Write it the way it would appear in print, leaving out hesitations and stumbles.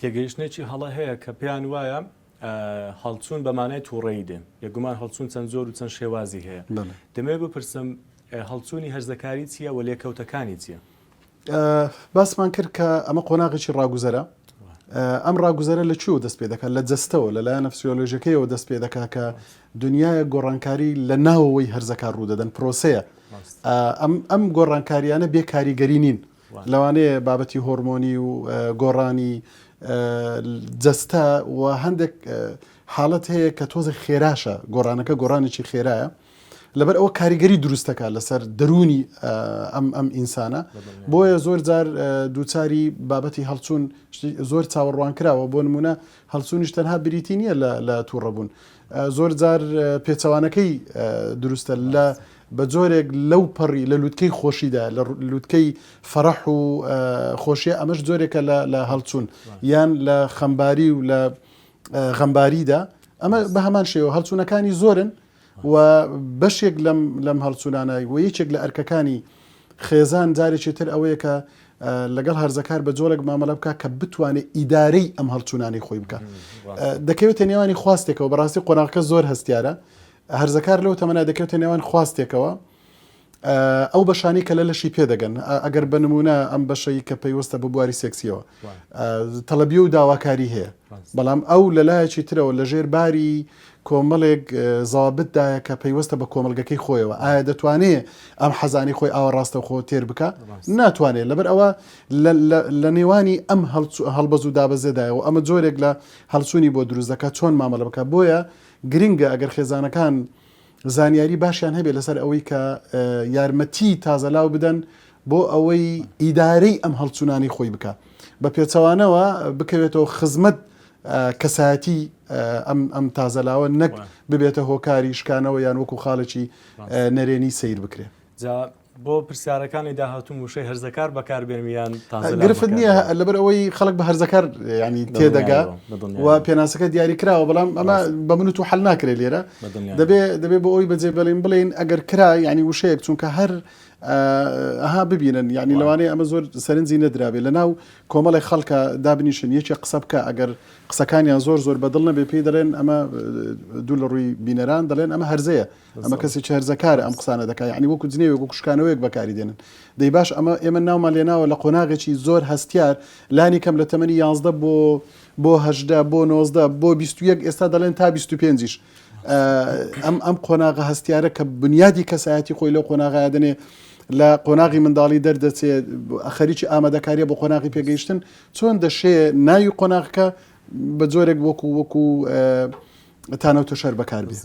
تێگەیشتێکی هەڵە هەیە کە پێیان وایە هەڵچوون بەمانای تووڕەیی دێن یەگومان هەڵچوون چەند زۆر و چەند شێوازی هەیە دەمەوێت بپرسم هەڵچوونی هەرزەکاری چییە و لێکەوتەکانی چییە؟ باسمان کرد کە ئەمە قۆناغێکی ڕاگوزەرە ئەم ڕاگوزەرە لە چوو دەست پێ دەکات لە جەستەوە لەلایەنە فسیۆلۆژیەکەیەوە دەست پێ دەکات کە دنیای گۆڕانکاری لە ناوەوەی هەرزەکار ڕوودەدەن پرۆسەیە ئەم گۆڕانکاریانە بێ کاریگەری نین لەوانەیە بابەتی هۆرمۆنی و گۆڕانی جەستە و هەندێک حاڵەت هەیە کە تۆزە خێراشە گۆڕانەکە گۆڕانێکی خێرایە لەبەر ئەوە کاریگەری دروستەکە لەسەر دەرونی ئەم ئینسانە بۆیە زۆر جار دووچاری بابەتی هەڵچوون زۆر چاوەڕوان کراوە بۆ نمونە هەڵچوونیش تەنها بریتی نییە لە تووڕەبوون زۆر جار پێچەوانەکەی دروستە لە بە جۆرێک لەو پەڕی لە لووتکەی خۆشیدا لە لووتکەی فەرەح و خۆشیە ئەمەش جۆرێکە لە هەڵچوون یان لە خەمباری و لە غەمباریدا ئەمە بە هەمان شێوە هەڵچوونەکانی زۆرن و بەشێک لەم هەڵچوونانە و یەکێک لە ئەرکەکانی خێزان جارێکی تر ئەوەیە کە لەگەڵ هەرزەکار بە جۆرێک مامەڵە بکە کە بتوانێت ئیدارەی ئەم هەڵچوونانی خۆی بکە دەکەوێتە نێوانی خواستێکەوە بەڕاستی قۆناغەکە زۆر هەستیارە هەرزەکار لەو تەمەنا دەکەوێتە نێوان خواستێکەوە ئەو بەشانی کە لە لەشی پێدەگەن ئەگەر بە نمونە ئەم بەشەی کە پێیوەستە بە بواری سێکسیەوە تەڵەبی و داواکاری هەیە بەڵام ئەو لەلایەکی ترەوە لە ژێر باری کۆمەڵێک زابتدایە کە پەیوەستە بە کۆمەلگەکەی خۆیەوە ئایا دەتوانێت ئەم حەزانی خۆی ئاوە ڕاستە خۆ تێر بکە ناتوانێت لەبەر ئەوە لە نێوانی ئەم هەڵبەز و دابەزێدایەوە ئەمە جۆرێک لە هەڵچوونی بۆ دروست دەکات چۆن مامەڵە بکە بۆیە گرنگە ئەگەر خێزانەکان زانیاری باشیان هەبێت لەسەر ئەوەی کە یارمەتی تازەلاو بدەن بۆ ئەوەی ئیدارەی ئەم هەڵچوونانی خۆی بکە بە پێچەوانەوە بکەوێتەوە خزمەت کەسایەتی ئەم تازەلاوە نەک ببێتە هۆکاری شکانەوە یان وەکو خاڵێکی نەرێنی سیر بکرێت بۆ پرسیارەکانی داهاتوو وشەی هەرزەکار بەکاربێنمیان گرفت نییە لەبەر ئەوەی خەڵک بە هەرزەکار ینی تێدەگا و پێناسەکە دیاری کراوە بەڵام ئەمە بە منوت و حەل ناکرێت لێرە دەبێت بۆ ئەوی بەجێ بڵین ئەگەر کرا ینی وشەیەک چونکە هەر ئەها ببینن ینی لەوانەیە ئەمە زۆر سەرنجی نەدرابێت لە ناو کۆمەڵی خەڵکە دابنیشن یەکێ قسە بکە ئەگەر قسەکانیان زۆر بەدڵ نەبێ پێی دەڵێن ئەمە دوو لە ڕووی بینەران دەڵێن ئەمە هەرزەیە ئەمە کەسێکی هەرزەکارە ئەم قسانە دەکات ینی وەکو جنێوێک وەکو شکانەوەیەک بەکاری دێنن دەی باش ئێمە ناومان لێناوە لە قۆناغێکی زۆر هەستیار لانی کەم لە تەمەنی 11 بۆ 18 بۆ 19 بۆ 21 ئێستا دەڵێن تا 25ش ئەم قۆناغە هەستیارە کە بنیادی کەسایەتی خۆی لەو قۆناغا دەنێ لە قۆناغی منداڵی دەردەچێت خەریکی ئامادەکاریە بۆ قۆناغی پێگەیشتن چۆن دەشێ ناوی قۆناغەکە بە جۆرێک وەکو تانەوتە شەر بەکاربێت.